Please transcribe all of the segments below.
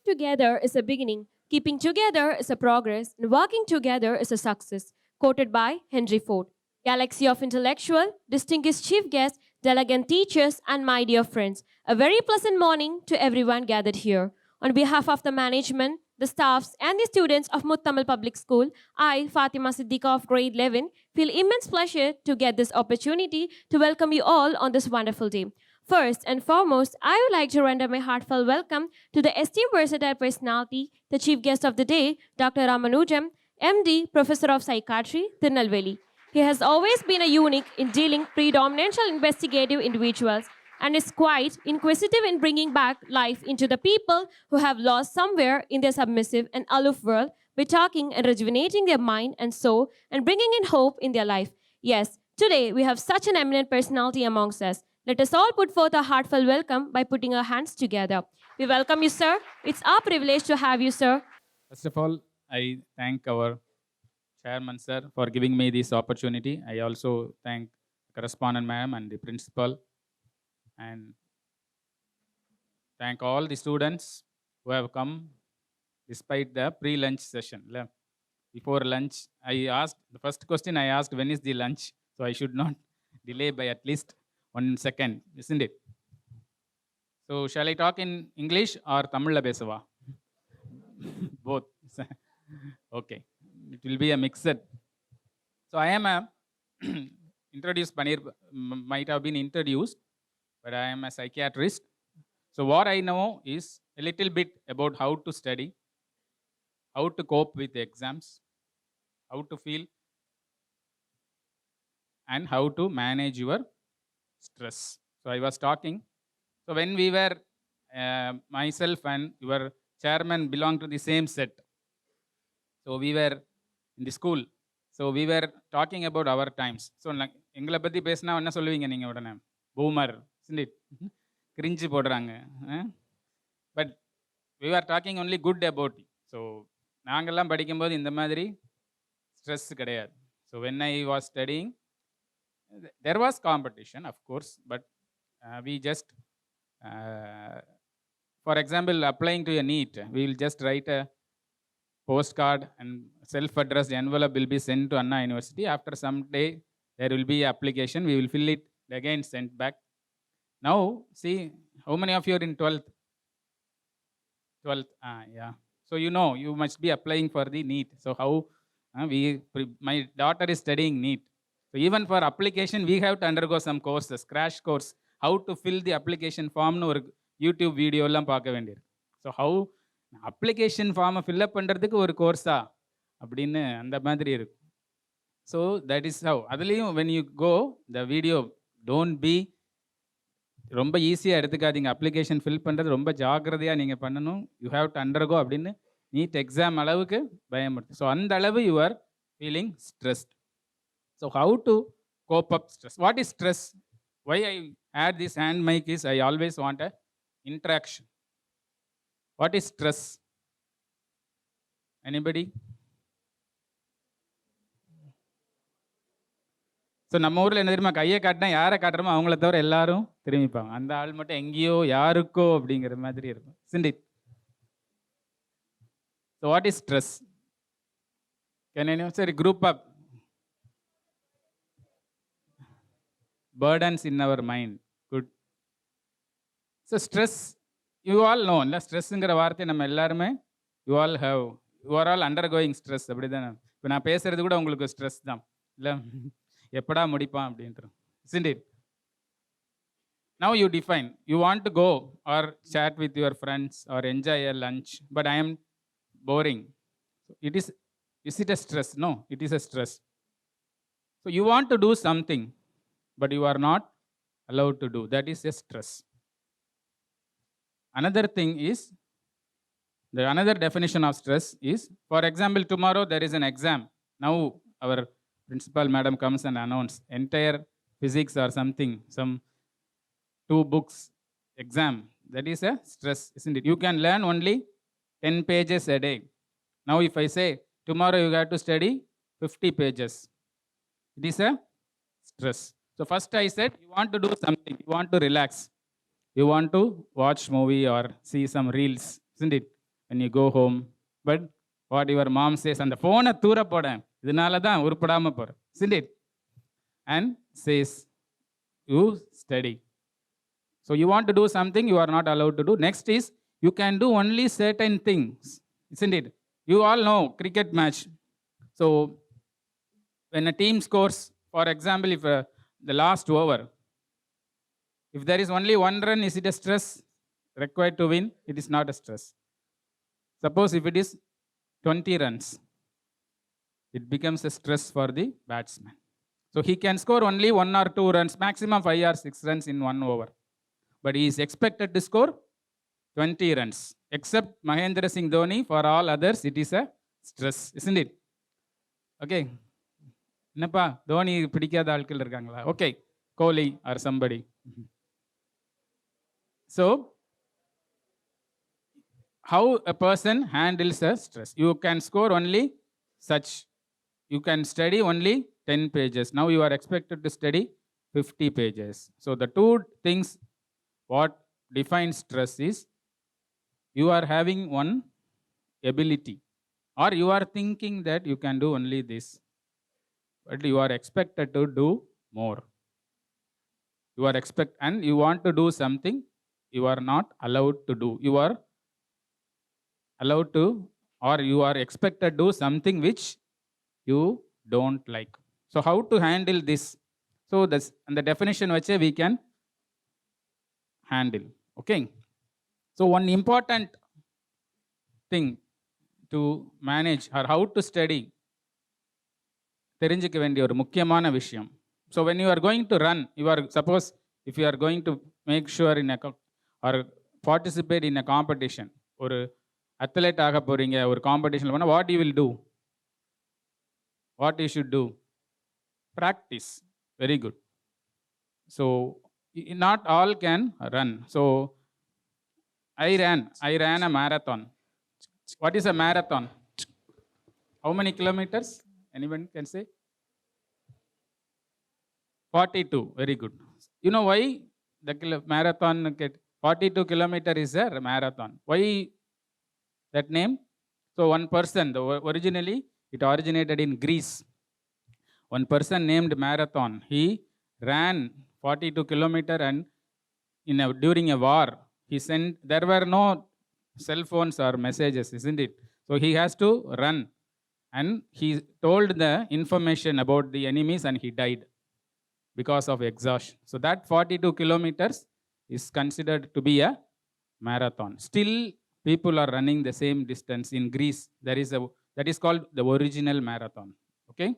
together is a beginning, keeping together is a progress, and working together is a success. Quoted by Henry Ford. Galaxy of intellectual, distinguished chief guests, delegate teachers, and my dear friends. A very pleasant morning to everyone gathered here. On behalf of the management, the staffs, and the students of Muthamil Public School, I, Fatima Siddiqa of grade 11, feel immense pleasure to get this opportunity to welcome you all on this wonderful day. First and foremost, I would like to render my heartfelt welcome to the esteemed versatile personality, the chief guest of the day, Dr. Ramanujam, MD, Professor of Psychiatry, Tirunelveli. He has always been a unique in dealing predominantly investigative individuals and is quite inquisitive in bringing back life into the people who have lost somewhere in their submissive and aloof world by talking and rejuvenating their mind and soul and bringing in hope in their life. Yes, today we have such an eminent personality amongst us. Let us all put forth a heartfelt welcome by putting our hands together. We welcome you, sir. It's our privilege to have you, sir. First of all, I thank our chairman, sir, for giving me this opportunity. I also thank the correspondent ma'am and the principal, and thank all the students who have come despite the pre-lunch session. Before lunch, the first question I asked, when is the lunch? So I should not delay by at least 1 second, isn't it? So shall I talk in English or Tamil pesava? Both. Okay. It will be a mixed. So I am a introduced, might have been introduced, but I am a psychiatrist. So what I know is a little bit about how to study, how to cope with exams, how to feel, and how to manage your stress. So I was talking. So when we were, myself and your chairman belong to the same set. So we were in the school. So we were talking about our times. So எங்களை பற்றி பேசினா என்ன சொல்லுவீங்க நீங்கள் உடனே boomer isn't it? Cringe போடுறாங்க. But we were talking only good about it. So நாங்கள்லாம் படிக்கும்போது இந்த மாதிரி ஸ்ட்ரெஸ் கிடையாது. So when I was studying, there was competition, of course, but we just, for example, applying to a NEET, we will just write a postcard and self-addressed envelope will be sent to Anna University. After some day, there will be application. We will fill it again, sent back. Now, see, how many of you are in 12th? 12th, yeah. So you know, you must be applying for the NEET. So how my daughter is studying NEET. So even for application, we have to undergo some courses, crash course, how to fill the application form nu or YouTube video எல்லாம் பார்க்க வேண்டியிருக்கு. So how application form fill up பண்ணுறதுக்கு ஒரு கோர்ஸா அப்படின்னு அந்த மாதிரி இருக்கும். So that is how. அதுலேயும் when you go, the video, don't be ரொம்ப ஈஸியாக எடுத்துக்காதீங்க. அப்ளிகேஷன் ஃபில் பண்ணுறது ரொம்ப ஜாக்கிரதையாக நீங்கள் பண்ணணும். யூ ஹாவ் டு அண்டர்கோ அப்படின்னு நீட் எக்ஸாம் அளவுக்கு பயமுறுத்து. ஸோ அந்த அளவு you are feeling stressed. So how to cope up stress? What is stress? Why I add this hand mic is I always want a interaction. What is stress? Anybody? So நம்ம ஊரில் என்ன தெரியுமா, கையை காட்டினா யாரை காட்டுறோமோ அவங்கள தவிர எல்லாரும் திரும்பிப்பாங்க. அந்த ஆள் மட்டும் எங்கேயோ யாருக்கோ அப்படிங்கிற மாதிரி இருக்கும். isn't it? So what is stress? Can anyone say group up? Burdens in our mind. Good. So stress, you all know, இல்லை ஸ்ட்ரெஸ்ஸுங்கிற வார்த்தை நம்ம எல்லாருமே you all have, you are all undergoing stress. அப்படி தானே? இப்போ நான் பேசுறது கூட உங்களுக்கு ஸ்ட்ரெஸ் தான் இல்லை, எப்படா முடிப்பான் அப்படின்ட்டு. isn't it? Now you define, you want to go or chat with your friends or enjoy a lunch, but I am boring. Is it a stress? No, it is a stress. So you want to do something, but you are not allowed to do. That is a stress. Another thing is, another definition of stress is, for example, tomorrow there is an exam. Now our principal madam comes and announce entire physics or something, some 2 books exam. That is a stress, isn't it? You can learn only 10 pages a day. Now if I say tomorrow you have to study 50 pages, it is a stress. So first I said, you want to do something, you want to relax, you want to watch movie or see some reels, isn't it? when you go home. But what your mom says, and the phone தூர போட இதனால தான் உருப்படாம போற, isn't it? And says, you study. So you want to do something you are not allowed to do. Next is, you can do only certain things, isn't it? You all know cricket match. So when a team scores, for example, if the last over, if there is only one run, is it a stress required to win? It is not a stress. Suppose if it is 20 runs, it becomes a stress for the batsman. So he can score only 1 or 2 runs, maximum 5 or 6 runs in 1 over. But he is expected to score 20 runs. Except Mahendra Singh Dhoni, for all others, it is a stress, isn't it? Okay. என்னப்பா தோனி பிடிக்காத ஆட்கள் இருக்காங்களா? Okay, Kohli or somebody. So, how a person handles a stress. You can score only such. You can study only 10 pages. Now you are expected to study 50 pages. So the two things what defines stress is, you are having one ability, or you are thinking that you can do only this, but you are expected to do more. You are and you want to do something you are not allowed to do. You are allowed to, or you are expected to do something which you don't like. So how to handle this? So this, and the definition which we can handle. Okay. So one important thing to manage, or how to study, தெரிஞ்சிக்க வேண்டிய ஒரு முக்கியமான விஷயம். So when you are going to run, you are, suppose if you are going to make sure in a or participate in a competition, ஒரு athlete ஆக போறீங்க, ஒரு காம்படிஷன்ல போனா, what you will do? What you should do? Practice. Very good. So not all can run. So I ran a marathon. What is a marathon? How many kilometers? Anyone can say? 42. Very good. You know why the marathon 42 kilometer is a marathon? Why that name? So one person, originally it originated in Greece. One person named Marathon. He ran 42 kilometer, and during a war, he sent, there were no cell phones or messages, isn't it? So he has to run, and he told the information about the enemies, and he died because of exhaustion. So that 42 kilometers is considered to be a marathon. Still, people are running the same distance in Greece. That is called the original marathon. Okay.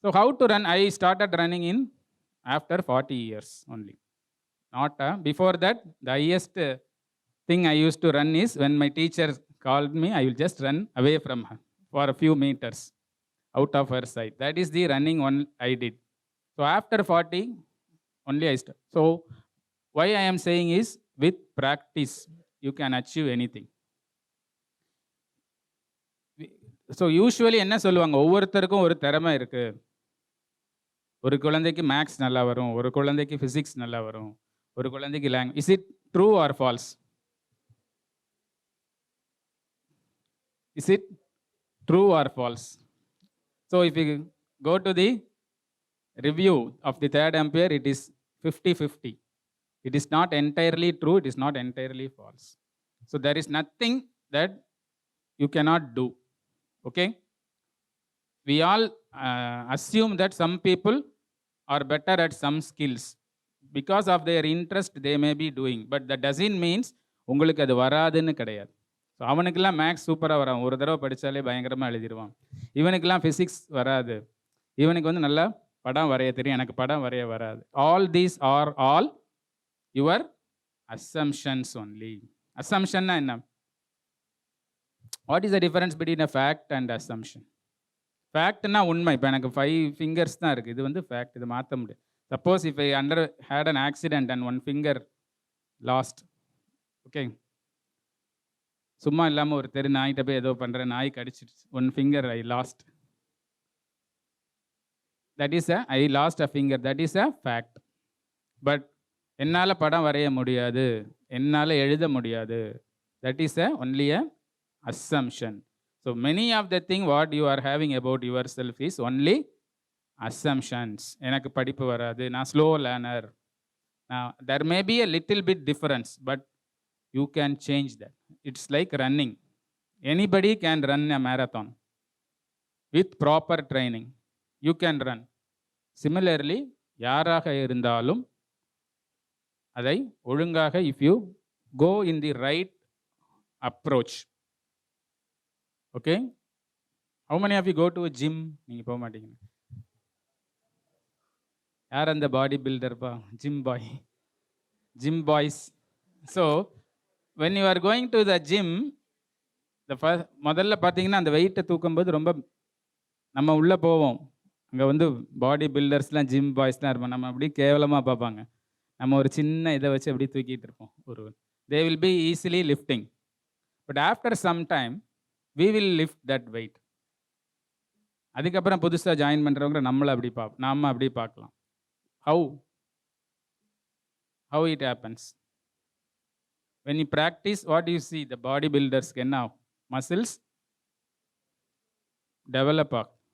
So how to run? I started running in after 40 years only. Not before that, the highest thing I used to run is when my teacher called me, I will just run away from her for a few meters out of her sight. That is the running one I did. So after 40, only I started. So why I am saying is, with practice, you can achieve anything. So usually என்ன சொல்லுவாங்க, ஒவ்வொருத்தருக்கும் ஒரு திறமை இருக்கு. ஒரு குழந்தைக்கு maths நல்லா வரும், ஒரு குழந்தைக்கு ஃபிசிக்ஸ் நல்லா வரும், ஒரு குழந்தைக்கு language. Is it true or false? Is it true or false? So if you go to the review of the third empire, it is 50-50. It is not entirely true, it is not entirely false. So there is nothing that you cannot do. Okay? We all assume that some people are better at some skills. Because of their interest, they may be doing. But that doesn't mean உங்களுக்கு அது வராதுன்னு கிடையாது. So அவனுக்கெல்லாம் maths சூப்பராக வரான், ஒரு தடவை படித்தாலே பயங்கரமாக எழுதிடுவான். இவனுக்கெல்லாம் ஃபிசிக்ஸ் வராது, இவனுக்கு நல்லா படம் வரைய தெரியும், எனக்கு படம் வரைய வராது. All these are all your assumptions only. Assumption என்ன? What is the difference between a fact and assumption? Factனா உண்மை. இப்போ எனக்கு 5 fingers தான் இருக்குது, இது வந்து fact, இது மாற்ற முடியாது. Suppose if I had an accident and one finger lost, okay, சும்மா இல்லாமல் ஒரு தெரு நாய்கிட்ட போய் ஏதோ பண்ணுறேன், நாய் கடிச்சிடுச்சு, one finger I lost. That is I lost a finger. That is a fact. But என்னால் படம் வரைய முடியாது, என்னால் எழுத முடியாது, that is only a assumption. So many of the thing what you are having about yourself is only assumptions. எனக்கு படிப்பு வராது, நான் slow learner. Now there may be a little bit difference, but you can change that. It's like running. Anybody can run a marathon with proper training. You can run. Similarly, யாராக இருந்தாலும் அதை ஒழுங்காக if you go in the right approach. Okay? How many of you go to a gym? நீங்க போக மாட்டீங்க. யார் அந்த body builder பா? Gym boy, gym boys. So when you are going to the gym, முதல்ல பார்த்தீங்கன்னா அந்த வெயிட்டை தூக்கும்போது ரொம்ப நம்ம உள்ளே போவோம். அங்கே வந்து பாடி பில்டர்ஸ்லாம் ஜிம் பாய்ஸ்லாம் இருப்போம். நம்ம அப்படி கேவலமாக பார்ப்பாங்க. நம்ம ஒரு சின்ன இதை வச்சு அப்படி தூக்கிட்டு இருப்போம். they will be easily lifting. But after some time, we will lift that weight. அதுக்கப்புறம் புதுசாக ஜாயின் பண்ணுறவங்க நம்மளை அப்படி பார்க்கலாம். How it happens? When you practice, what do you see? The bodybuilders can now muscles develop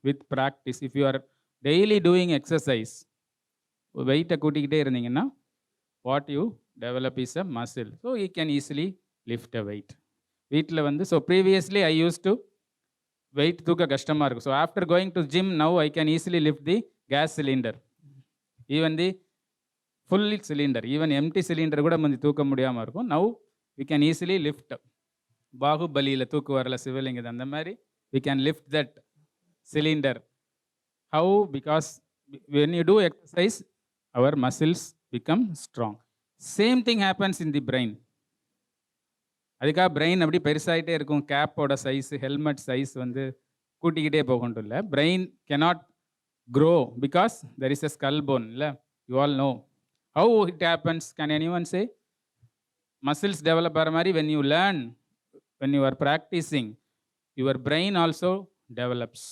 with practice. If you are daily doing exercise, வெயிட்டை கூட்டிக்கிட்டே இருந்தீங்கன்னா what you develop is a muscle. So you can easily lift a weight. வீட்டில் வந்து so previously I used to weight தூக்க கஷ்டமாக இருக்கும். So after going to gym, now I can easily lift the gas cylinder. Even the full cylinder, even empty cylinder கூட வந்து தூக்க முடியாமல் இருக்கும். Now we can easily lift. பாகுபலியில் தூக்குவாரில் சிவலிங்கம் அந்த மாதிரி we can lift that cylinder. How? Because when you do exercise, our muscles become strong. Same thing happens in the brain. அதுக்காக brain அப்படி பெருசாகிட்டே இருக்கும். கேப்போட சைஸ், ஹெல்மெட் சைஸ் வந்து கூட்டிக்கிட்டே போகணும் இல்லை. Brain cannot grow because there is a skull bone. இல்லை, you all know. How it happens? Can anyone say? Muscles develop ஆகிற மாதிரி when you learn, when you are practicing, your brain also develops.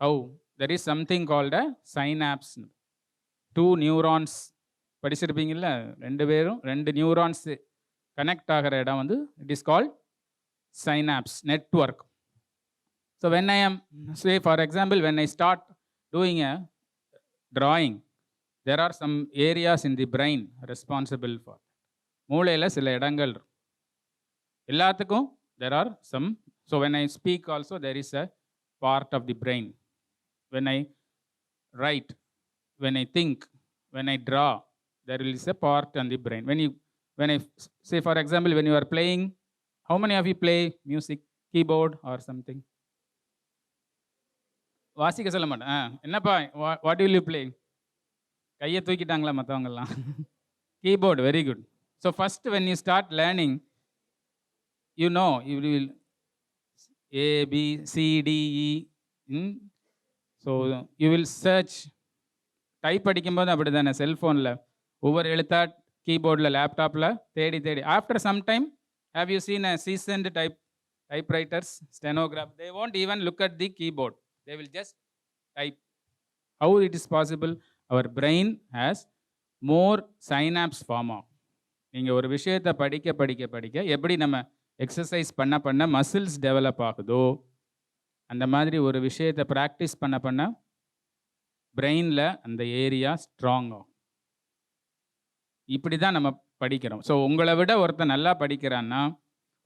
How? There is something called a synapse. 2 neurons படிச்சிருப்பீங்கல்ல, ரெண்டு neurons connect ஆகிற இடம் வந்து it is called synapse network. So when I am, say for example, when I start doing a drawing, there are some areas in the brain responsible for. மூளையில் சில இடங்கள் எல்லாத்துக்கும் there are some. So when I speak also, there is a part of the brain. When I write, when I think, when I draw, there is a part on the brain. When I say for example, when you are playing, how many of you play music, keyboard or something? வாசிக்க சொல்ல மாட்டேன். என்னப்பா what will you play? கையை தூக்கிட்டாங்களா மற்றவங்கெல்லாம்? Keyboard, very good. So first when you start learning, you know you will ABCDE. So you will search. Type அடிக்கும்போது அப்படி தானே, செல்ஃபோனில் ஒவ்வொரு எழுத்தா கீபோர்டில், லேப்டாப்பில் தேடி after some time have you seen a seasoned typewriters, stenograph, they won't even look at the keyboard. They will just type. How it is possible? Our brain has more synapse form ஆகும். நீங்கள் ஒரு விஷயத்தை படிக்க எப்படி நம்ம exercise பண்ண muscles develop ஆகுதோ, அந்த மாதிரி ஒரு விஷயத்தை ப்ராக்டிஸ் பண்ண பிரெயினில் அந்த ஏரியா ஸ்ட்ராங் ஆகும். இப்படி தான் நம்ம படிக்கிறோம். ஸோ உங்களை விட ஒருத்தன் நல்லா படிக்கிறான்னா,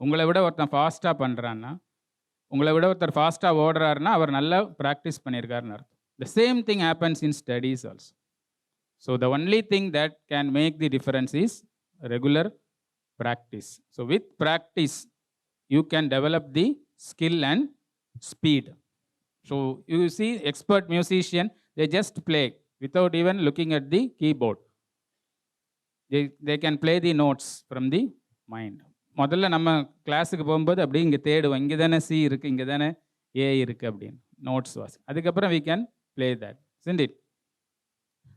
உங்களை விட ஒருத்தன் ஃபாஸ்ட்டாக பண்ணுறான்னா, உங்களை விட ஒருத்தர் ஃபாஸ்ட்டாக ஓடுறாருன்னா அவர் நல்லா ப்ராக்டிஸ் பண்ணியிருக்காருன்னு அர்த்தம். The same thing happens in studies also. So the only thing that can make the difference is regular practice. So with practice, you can develop the skill and speed. So you see expert musician, they just play without even looking at the keyboard. They can play the notes from the mind. முதல்ல நம்ம கிளாஸுக்கு போகும்போது அப்படி இங்கே தேடுவோம், இங்கே தானே C இருக்குது, இங்கே தானே ஏ இருக்குது அப்படின்னு நோட்ஸ் வாசி. அதுக்கப்புறம் we can play that, isn't it?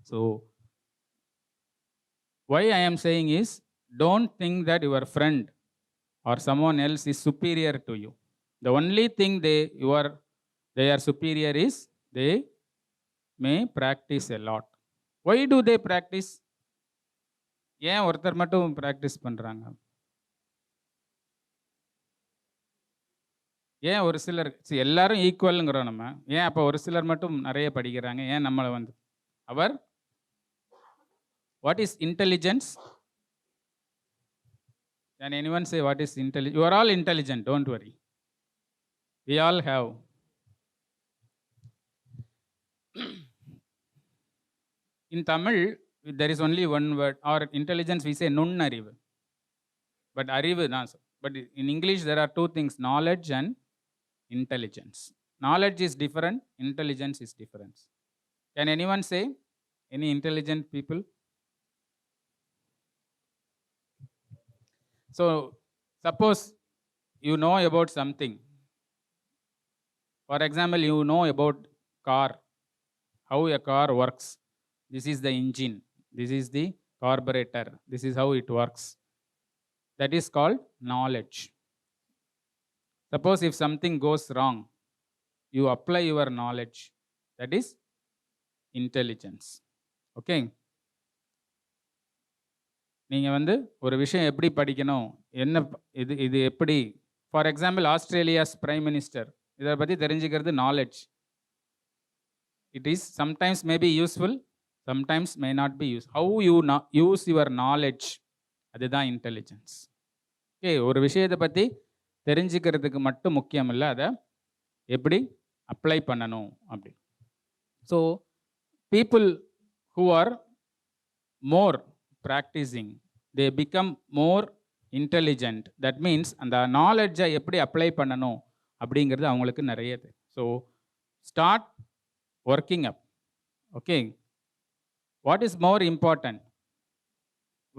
So why I am saying is, don't think that your friend or someone else is superior to you. The only thing they are superior is they may practice a lot. Why do they practice? ஏன் ஒருத்தர் மட்டும் practice பண்ணுறாங்க? ஏன் ஒரு சிலர் எல்லாரும் ஈக்குவலுங்கிறோம் நம்ம. ஏன் அப்போ ஒரு சிலர் மட்டும் நிறைய படிக்கிறாங்க? ஏன் நம்மளை வந்து அவர் what is intelligence? Can anyone say what is intelligent? You are all intelligent, don't worry. We all have. In Tamil, there is only one word, or intelligence we say nunnarivu. But arivu na. But in English there are two things, knowledge and intelligence. Knowledge is different, intelligence is different. Can anyone say? Any intelligent people? So, suppose you know about something. For example, you know about car, how a car works. This is the engine, this is the carburetor, this is how it works. That is called knowledge. Suppose if something goes wrong, you apply your knowledge. That is intelligence. Okay? நீங்கள் வந்து ஒரு விஷயம் எப்படி படிக்கணும், என்ன இது எப்படி, for example Australia's prime minister, இதை பற்றி தெரிஞ்சுக்கிறது knowledge. It is sometimes may be useful, sometimes may not be use. How you use your knowledge, அதுதான் இன்டெலிஜென்ஸ். ஓகே, ஒரு விஷயத்தை பற்றி தெரிஞ்சுக்கிறதுக்கு மட்டும் முக்கியம் இல்லை, அதை எப்படி அப்ளை பண்ணணும் அப்படி. So people who R more practising, they become more intelligent. That means அந்த நாலேஜை எப்படி அப்ளை பண்ணணும் அப்படிங்கிறது அவங்களுக்கு நிறைய தெரியும். So start working up. Okay, what is more important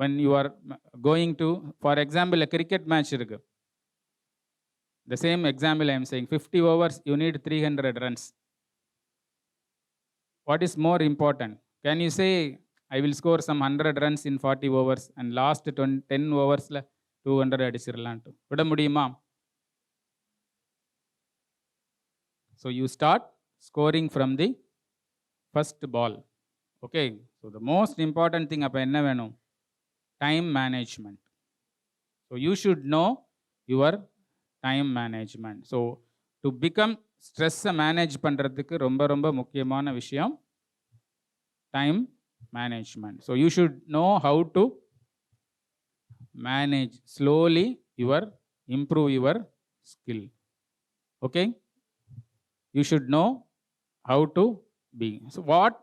when you are going to, for example, a cricket match irukku, the same example I am saying, 50 overs you need 300 runs. What is more important? Can you say I will score some 100 runs in 40 overs and last 10 overs la 200 adichiralantu vida mudiyuma? So you start scoring from the first ball. Okay, so the most important thing appo enna venum? Time management. So you should know your time management. So to become stress manage பண்றதுக்கு ரொம்ப ரொம்ப முக்கியமான விஷயம் time management. So you should know how to manage slowly improve your skill. Okay, you should know how to be. So what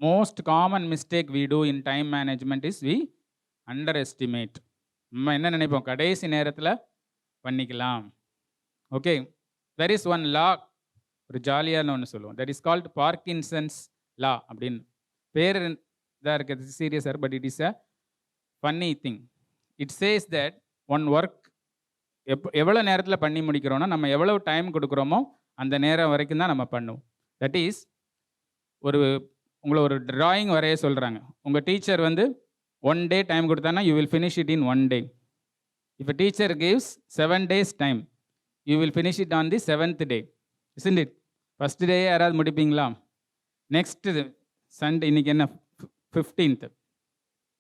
most common mistake we do in time management is we underestimate. நம்ம என்ன நினைப்போம், கடைசி நேரத்தில் பண்ணிக்கலாம். Okay, there is one law, ஒரு ஜாலியான ஒன்று சொல்லுவோம், that is called Parkinson's law அப்படின்னு. பேர் இதாக இருக்குது சீரியஸாக, but it is a funny thing. It says that one work எவ்வளோ நேரத்தில் பண்ணி முடிக்கிறோன்னா, நம்ம எவ்வளோ டைம் கொடுக்குறோமோ அந்த நேரம் வரைக்கும் தான் நம்ம பண்ணுவோம். தட் இஸ், உங்களை ஒரு ட்ராயிங் வரைய சொல்கிறாங்க, உங்கள் டீச்சர் வந்து 1 day டைம் கொடுத்தானா you will finish it in 1 day. If a teacher gives 7 days time, you will finish it on the 7th day, isn't it? First day யாராவது முடிப்பீங்களா? நெக்ஸ்ட் சண்டே, இன்னைக்கு என்ன 15th,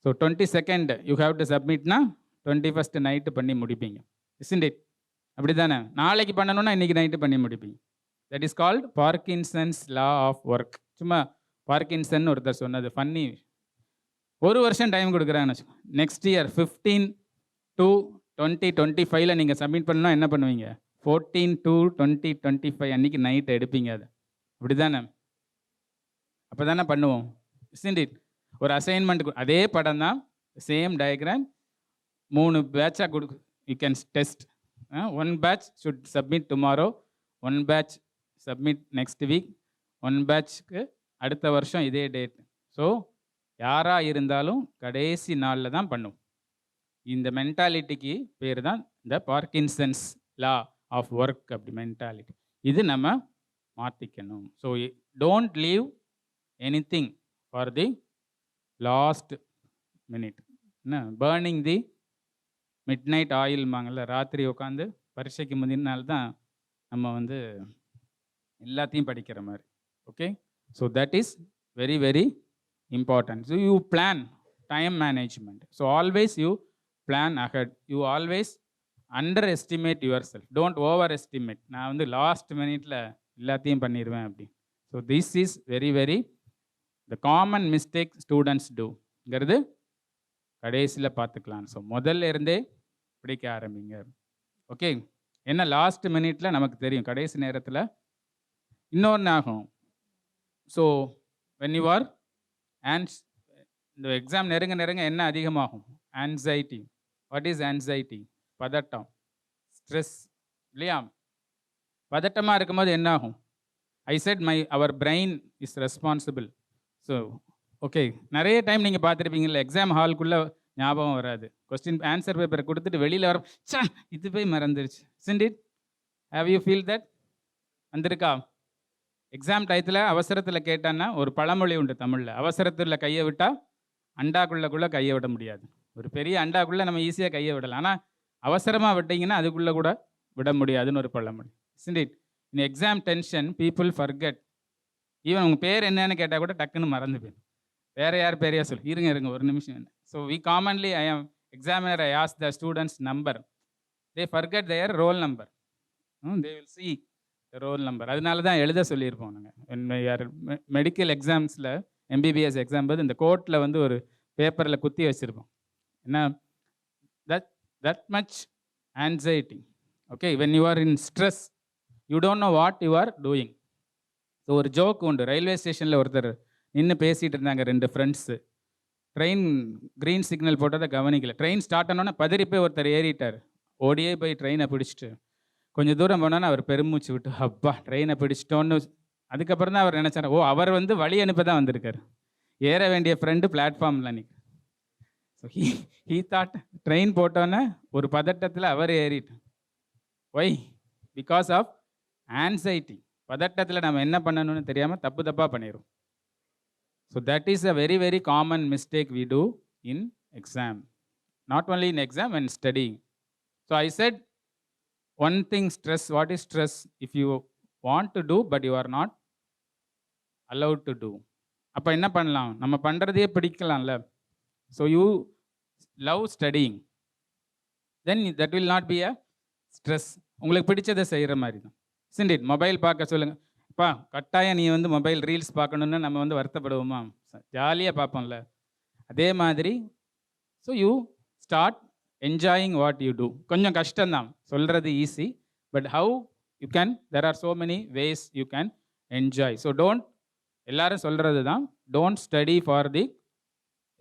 so 22nd you have to சப்மிட்னா 21st night பண்ணி முடிப்பீங்க, isn't it? அப்படி தானே? நாளைக்கு பண்ணணும்னா இன்னைக்கு நைட்டு பண்ணி முடிப்பீங்க. That is called Parkinson's law of work. சும்மா பார்க்கின்சன் ஒருத்தர் சொன்னது, ஃபன்னி. ஒரு வருஷம் டைம் கொடுக்குறாங்கன்னு வச்சுக்கோங்க, நெக்ஸ்ட் இயர் 15/2/2025 நீங்கள் சப்மிட் பண்ணால் என்ன பண்ணுவீங்க? 14/2/2025 அன்றைக்கி நைட்டு எடுப்பீங்க. அது அப்படி தானே? அப்போ தானே பண்ணுவோம், isn't it? ஒரு அசைன்மெண்ட், அதே படம் தான், சேம் டயக்ராம், 3 பேட்சாக கொடுக்கு, you can test. 1 batch should submit tomorrow, 1 batch submit next week, 1 batchக்கு அடுத்த வருஷம் இதே டேட். ஸோ யாராக இருந்தாலும் கடைசி நாளில் தான் பண்ணும். இந்த மென்டாலிட்டிக்கு பேர் தான் இந்த பார்க்கின்சன்ஸ் லா ஆஃப் ஒர்க். அப்படி மென்டாலிட்டி இது நம்ம மாற்றிக்கணும். So don't leave anything for the last minute. என்ன பேர்னிங் தி மிட் நைட் ஆயில்மாங்கள்ல, ராத்திரி உட்காந்து பரீட்சைக்கு முந்தின நாள் தான் நம்ம வந்து எல்லாத்தையும் படிக்கிற மாதிரி. Okay, so that is very very important. So you plan time management. So always you plan ahead. You always underestimate yourself, don't overestimate. நான் வந்து லாஸ்ட் மினிட்ல எல்லாத்தையும் பண்ணிடுவேன் அப்படி. So this is very very the common mistake students டூங்கிறது கடைசியில் பார்த்துக்கலாம். So முதல்ல இருந்தே பிடிக்க ஆரம்பிங்க. ஓகே, என்ன லாஸ்ட் மினிட்ல நமக்கு தெரியும், கடைசி நேரத்தில் இன்னொன்று ஆகும். ஸோ வென் யூ ஆர் இந்த எக்ஸாம் நெருங்க நெருங்க என்ன அதிகமாகும்? ஆன்சைட்டி. What is anxiety? பதட்டம், ஸ்ட்ரெஸ் இல்லையா? பதட்டமாக இருக்கும்போது என்ன ஆகும்? I said our brain is responsible. So okay, நிறைய டைம் நீங்கள் பார்த்துருப்பீங்கல்ல, எக்ஸாம் ஹாலுக்குள்ளே ஞாபகம் வராது, கொஸ்டின் ஆன்சர் பேப்பரை கொடுத்துட்டு வெளியில் வர இது போய் மறந்துருச்சு. isn't it? Have you feel that? வந்திருக்கா? எக்ஸாம் டயத்தில் அவசரத்தில் கேட்டான்னா ஒரு பழமொழி உண்டு தமிழில், அவசரத்தில் கையை விட்டால் அண்டாக்குள்ளே கையை விட முடியாது. ஒரு பெரிய அண்டாக்குள்ளே நம்ம ஈஸியாக கையை விடலாம், ஆனால் அவசரமாக விட்டீங்கன்னா அதுக்குள்ளே கூட விட முடியாதுன்னு ஒரு பழமொழி. isn't it? In exam tension, people forget. Even உங்கள் பேர் என்னன்னு கேட்டால் கூட டக்குன்னு மறந்து போயிடும். வேறு யார் பேரையா சொல்லு, இருங்க ஒரு நிமிஷம். ஸோ வி காமன்லி ஐ ஆம் examiner, I ask the students number, they forget there roll number. They will see the roll number. அதனால தான் எழுத சொல்லியிருப்போம் நாங்கள் மெடிக்கல் எக்ஸாம்ஸில், எம்பிபிஎஸ் எக்ஸாம் போது இந்த கோர்ட்டில் வந்து ஒரு பேப்பரில் குத்தி வச்சுருப்போம். என்ன, that much anxiety. Okay, when you are in stress, you don't know what you are doing. So ஒரு ஜோக் உண்டு, ரயில்வே ஸ்டேஷனில் ஒருத்தர் நின்று பேசிகிட்டு இருந்தாங்க, 2 ஃப்ரெண்ட்ஸு. ட்ரெயின் க்ரீன் சிக்னல் போட்டதை கவனிக்கல. ட்ரெயின் ஸ்டார்ட் ஆனோன்னே பதறி போய் ஒருத்தர் ஏறிட்டார். ஓடியே போய் ட்ரெயினை பிடிச்சிட்டு கொஞ்சம் தூரம் போனோன்னா அவர் பெருமூச்சு விட்டு அப்பா ட்ரெயினை பிடிச்சிட்டோன்னு. அதுக்கப்புறம் தான் அவர் நினச்சார், ஓ அவர் வந்து வழி அனுப்ப தான் வந்திருக்கார், ஏற வேண்டிய ஃப்ரெண்டு பிளாட்ஃபார்மில் நிற்க. ஸோ ஹீ தாட் ட்ரெயின் போட்டோன்னே ஒரு பதட்டத்தில் அவர் ஏறிட்டு. ஒய்? Because of anxiety. பதட்டத்தில் நம்ம என்ன பண்ணணும்னு தெரியாமல் தப்பாக பண்ணிடுவோம். So that is a very very common mistake we do in exam. Not only in exam and studying. So I said one thing, stress. What is stress? If you want to do but you are not allowed to do. அப்போ என்ன பண்ணலாம்? நம்ம பண்ணுறதையே பிடிக்கலாம்ல. So you love studying, then that will not be a stress. உங்களுக்கு பிடிச்சதை செய்கிற மாதிரி தான். isn't it? மொபைல் பார்க்க சொல்லுங்கள், அப்பா கட்டாயம் நீ வந்து மொபைல் ரீல்ஸ் பார்க்கணுன்னு நம்ம வந்து வருத்தப்படுவோமா? ஜாலியாக பார்ப்போம்ல. அதே மாதிரி so you start enjoying what you do. கொஞ்சம் கஷ்டம்தான், சொல்கிறது easy, but how you can, there are so many ways you can enjoy. So don't, எல்லாரும் சொல்கிறது தான், don't study for the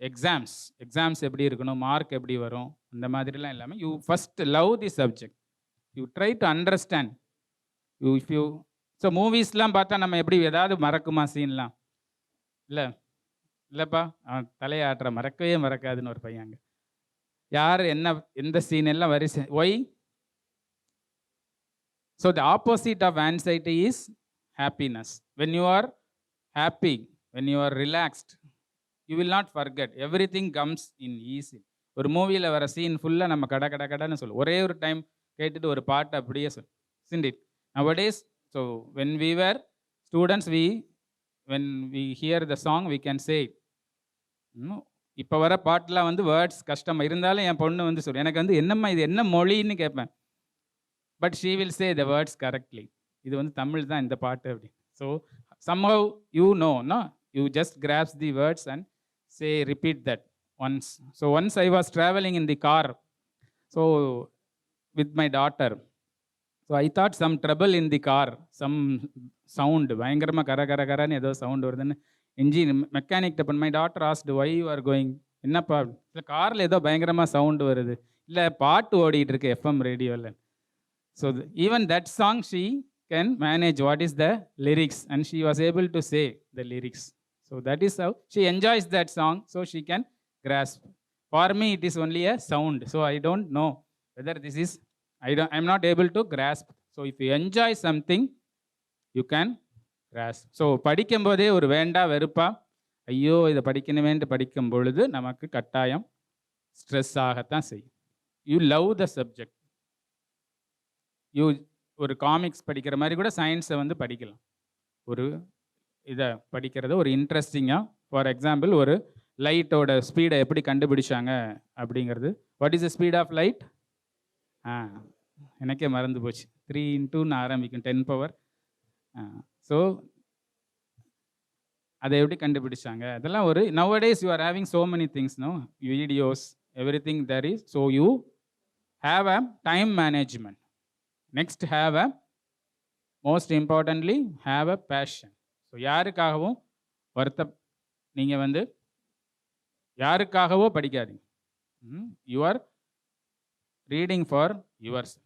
exams. Exams எப்படி இருக்கணும், மார்க் எப்படி வரும், அந்த மாதிரிலாம் இல்லாமல் you first love the subject. You try to understand. If you so மூவிஸ்லாம் பார்த்தா நம்ம எப்படி ஏதாவது மறக்குமா சீன்லாம்? இல்லைப்பா, அவன் தலையாட்டுற மறக்கவே மறக்காதுன்னு ஒரு பையன் அங்கே. யார் என்ன எந்த சீன் எல்லாம் வரிசை. Why? So the opposite of anxiety is happiness. When you are happy, when you are relaxed, you will not forget. Everything comes in easy. ஒரு மூவியில் வர சீன் ஃபுல்லாக நம்ம கடன்னு சொல்லுவோம், ஒரே ஒரு டைம் கேட்டுட்டு ஒரு பாட்டு அப்படியே சொல்லும். isn't it? Nowadays, so when we were students, when we hear the song we can say it. இப்போ வர பாட்டெலாம் வந்து வேர்ட்ஸ் கஷ்டம் இருந்தாலும் என் பொண்ணு வந்து சொல்லு, எனக்கு வந்து என்னம்மா இது என்ன மொழின்னு கேட்பேன், but she will say the words correctly. இது வந்து தமிழ் தான் இந்த பாட்டு அப்படி. So somehow you know, no? You just grasp the words and say, repeat that once. So once I was traveling in the car, so with my daughter, so I thought some trouble in the car, some sound, பயங்கரமா கரன்னு ஏதோ sound வருதுன்னு engine mechanic பண்ண. my daughter asked, why you are going? என்னப்பா? இல்லை காரில் ஏதோ பயங்கரமாக sound வருது. இல்லை பாட்டு ஓடிட்டு இருக்கு எஃப்எம் ரேடியோவில். So even that song she can manage what is the lyrics, and she was able to say the lyrics. So that is how she enjoys that song, so she can grasp. For me it is only a sound, so I don't know whether this is, I'm not able to grasp. So if you enjoy something, you can grasp. So படிக்கும் போதே ஒரு வேண்டா வெறுப்பா ஐயோ இதை படிக்கணுமேன்ட்டு படிக்கும் பொழுது நமக்கு கட்டாயம் ஸ்ட்ரெஸ் ஆகத்தான் செய்யும். You love the subject. You ஒரு காமிக்ஸ் படிக்கிற மாதிரி கூட சயின்ஸை வந்து படிக்கலாம். ஒரு இதை படிக்கிறது ஒரு இன்ட்ரெஸ்டிங்காக, ஃபார் எக்ஸாம்பிள் ஒரு லைட்டோட ஸ்பீடை எப்படி கண்டுபிடிச்சாங்க அப்படிங்கிறது. What is the speed of light? ஆ எனக்கே மறந்து போச்சு. 3 இன்டூன்னு ஆரம்பிக்கும் 10 பவர். ஸோ அதை எப்படி கண்டுபிடிச்சாங்க? அதெல்லாம் ஒரு nowadays you are having so many things no videos everything there is. So you have a time management. Next have a most importantly have a passion. So யாருக்காகவும் வருத்த நீங்கள் வந்து யாருக்காகவோ படிக்காதீங்க. You are reading for yours.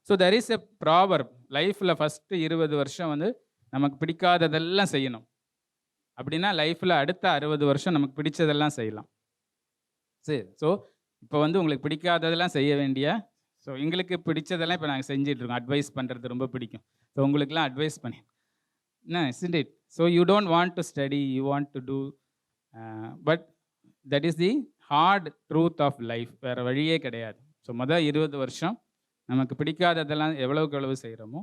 So there is a proverb. லைஃப்பில் first 20 வருஷம் வந்து நமக்கு பிடிக்காததெல்லாம் செய்யணும். அப்படின்னா லைஃப்பில் அடுத்த 60 வருஷம் நமக்கு பிடிச்சதெல்லாம் செய்யலாம். சரி. ஸோ இப்போ வந்து உங்களுக்கு பிடிக்காததெல்லாம் செய்ய வேண்டிய, ஸோ எங்களுக்கு பிடிச்சதெல்லாம் இப்போ நாங்கள் செஞ்சிட்ருக்கோம். அட்வைஸ் பண்ணுறது ரொம்ப பிடிக்கும். ஸோ உங்களுக்கெல்லாம் அட்வைஸ் பண்ணி என்ன isn't it? So you don't want to study, you want to do, but that is the hard truth of life. வேறு வழியே கிடையாது. ஸோ 20 வருஷம் நமக்கு பிடிக்காததெல்லாம் எவ்வளவுக்கு எவ்வளவு செய்கிறோமோ,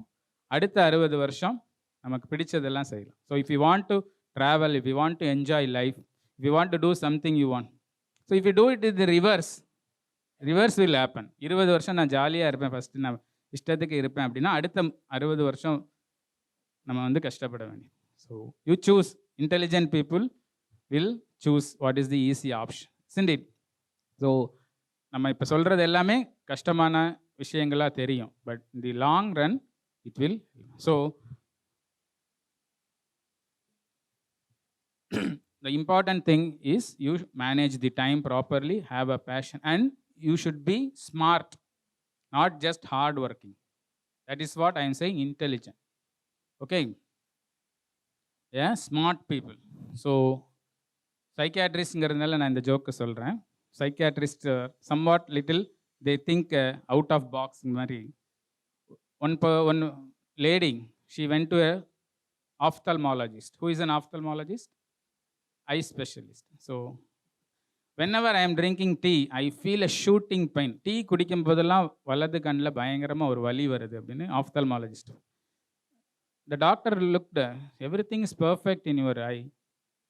அடுத்த 60 வருஷம் நமக்கு பிடிச்சதெல்லாம் செய்யலாம். So if you want to travel, if you want to enjoy life, if you want to do something you want, so if you do it in the reverse will happen. 20 வருஷம் நான் ஜாலியாக இருப்பேன், ஃபஸ்ட்டு நான் இஷ்டத்துக்கு இருப்பேன் அப்படின்னா அடுத்த 60 வருஷம் நம்ம வந்து கஷ்டப்பட வேண்டியது. So you choose. Intelligent people will choose what is the easy option, isn't it? So நம்ம இப்போ சொல்கிறது எல்லாமே கஷ்டமான விஷயங்களாக தெரியும், but in the long run it will. So the important thing is you manage the time properly, have a passion, and you should be smart, not just hard working. That is what I am saying, intelligent. Okay? Yeah, smart people. So psychiatristங்கிறதுனால நான் இந்த joke சொல்கிறேன். Psychiatrist somewhat little they think out of box மாதிரி. One lady, she went to a ophthalmologist. Who is an ophthalmologist? Eye specialist. So whenever I am drinking tea, I feel a shooting pain. Tea குடிக்கும் போதெல்லாம் வலது கண்ணில் பயங்கரமாக ஒரு வலி வருது அப்படின்னு ophthalmologist. The doctor looked, everything is perfect in your eye.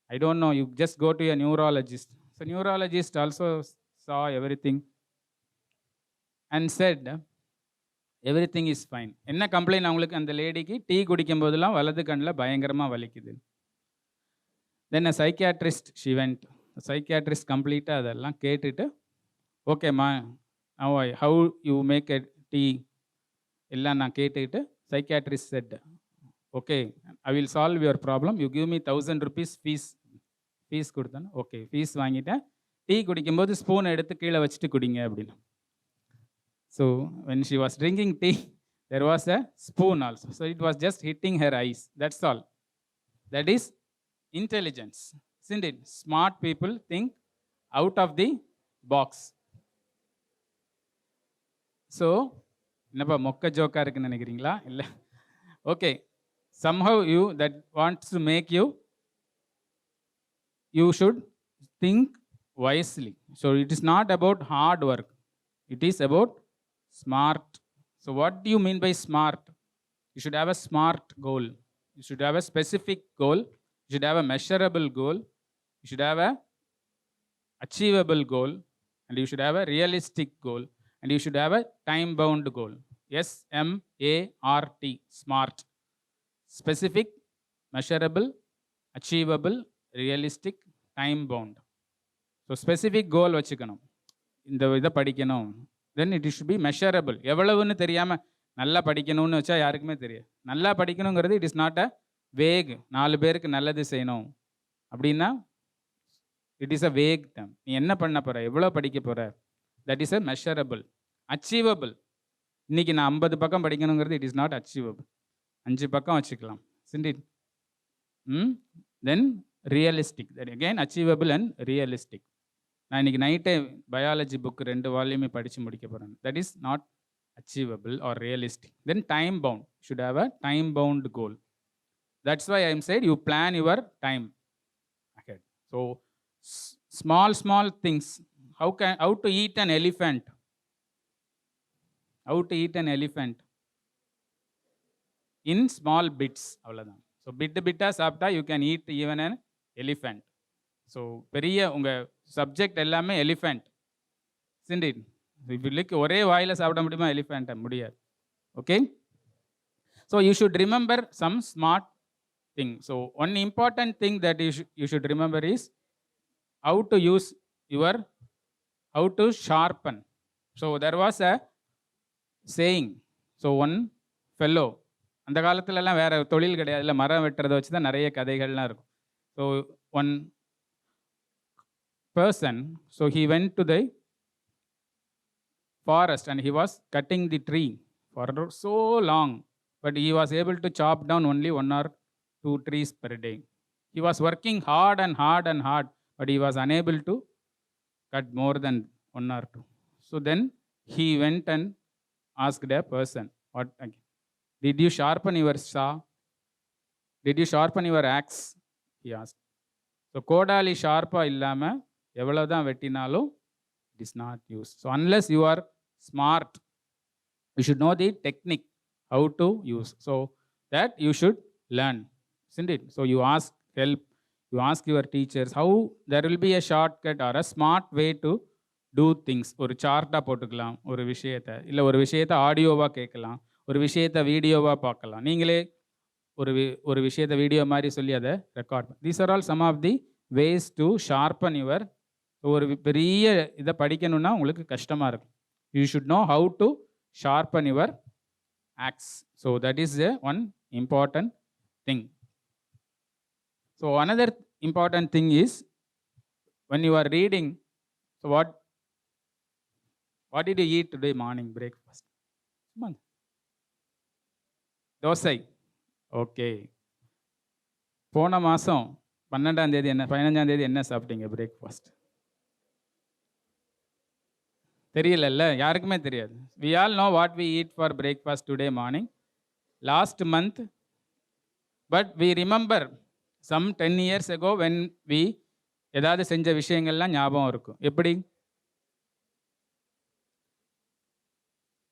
I don't know, you just go to a neurologist. So neurologist also saw everything and said, everything is fine. என்ன கம்ப்ளைண்ட் அவங்களுக்கு? அந்த லேடிக்கு டீ குடிக்கும் போதெல்லாம் வலது கண்ணில் பயங்கரமாக வலிக்குது. Then a psychiatrist, she went. A psychiatrist கம்ப்ளீட்டாக அதெல்லாம் கேட்டுட்டு, ஓகேம்மா how you make a tea எல்லாம் நான் கேட்டுக்கிட்டு, psychiatrist said, okay, I will solve your problem. You give me 1000 rupees fees கொடுத்தேன். ஓகே, ஃபீஸ் வாங்கிட்டேன். டீ குடிக்கும்போது ஸ்பூன் எடுத்து கீழே வச்சுட்டு குடிங்க அப்படின்னு. So when she was drinking tea, there was a spoon also. So it was just hitting her eyes. That's all. That is intelligence, isn't it? Smart people think out of the box. So என்னப்பா மொக்க ஜோக்கா இருக்குன்னு நினைக்கிறீங்களா? இல்லை. Okay, somehow you that wants to make you should think wisely. So it is not about hard work, it is about smart. So what do you mean by smart? You should have a smart goal, you should have a specific goal, you should have a measurable goal, you should have a achievable goal, and you should have a realistic goal, and you should have a time bound goal. SMART, smart. Specific, measurable, achievable, realistic, time bound. So specific goal வச்சுக்கணும். இந்த இதை படிக்கணும். Then it should be measurable. எவ்வளவுன்னு தெரியாமல் நல்லா படிக்கணும்னு வச்சா யாருக்குமே தெரியாது. நல்லா படிக்கணுங்கிறது it is not a vague. 4 பேருக்கு நல்லது செய்யணும் அப்படின்னா இட் இஸ் அ வேக் டம். நீ என்ன பண்ண போகிற, எவ்வளோ படிக்க போகிற, that is a measurable. Achievable, இன்றைக்கி நான் 50 பக்கம் படிக்கணுங்கிறது இட் இஸ் நாட் அச்சீவபிள். 5 பக்கம் வச்சுக்கலாம். isn't it? Then realistic, that again achievable and realistic. நான் இன்றைக்கி நைட்டே பயாலஜி புக் 2 வால்யூமே படித்து முடிக்க போகிறேன். That is not achievable or realistic. Then time bound, should have a time bound goal. That's why I am said you plan your time ahead. So small things. How to eat an elephant? How to eat an elephant? In small bits. அவ்வளோதான். So பிட்டாக சாப்பிட்டா you can eat even an elephant. So பெரிய உங்கள் subject எல்லாமே elephant, isn't it? If you look, ஒரே வாயில சாப்பிட முடியுமா எலிஃபென்ட்டை? முடியாது. Okay. So you should remember some smart thing. So one important thing that you should remember is how to use your, how to sharpen. So there was a saying. So one fellow, அந்த காலத்துலலாம் வேற தொழில் கிடையாது, இல்லை மரம் வெட்டுறதை வச்சு தான் நிறைய கதைகள்லாம் இருக்கும். So one person, so he went to the forest and he was cutting the tree for so long, but he was able to chop down only 1 or 2 trees per day. He was working hard and hard and hard, but he was unable to cut more than 1 or 2. So then he went and asked a person, what again? Did you sharpen your saw? Did you sharpen your axe? He asked. So கோடாலி ஷார்ப்பாக இல்லாமல் எவ்வளோதான் வெட்டினாலும் it is not used. So unless you are smart, you should know the technique how to use. So that you should learn, isn't it? So you ask help, you ask your teachers how there will be a shortcut or a smart way to do things. ஒரு சார்ட்டாக போட்டுக்கலாம் ஒரு விஷயத்தை, இல்லை ஒரு விஷயத்தை ஆடியோவாக கேட்கலாம், ஒரு விஷயத்தை வீடியோவாக பார்க்கலாம், நீங்களே ஒரு விஷயத்தை வீடியோ மாதிரி சொல்லி அதை record. These are all some of the ways to sharpen your. ஒரு பெரிய இதை படிக்கணும்னா உங்களுக்கு கஷ்டமாக இருக்கும். You should know how to sharpen your axe. So that is one important thing. So another important thing is when you are reading, so what did you eat today morning breakfast? Dosa. Okay. போன மாதம் 12ஆம் தேதி என்ன, 15ஆம் தேதி என்ன சாப்பிட்டீங்க breakfast? தெரியலல்ல, யாருக்குமே தெரியாது. We all know what we eat for breakfast today morning, last month, but we remember some 10 years ago when we ஏதாவது செஞ்ச விஷயங்கள்லாம் ஞாபகம் இருக்கும். எப்படி?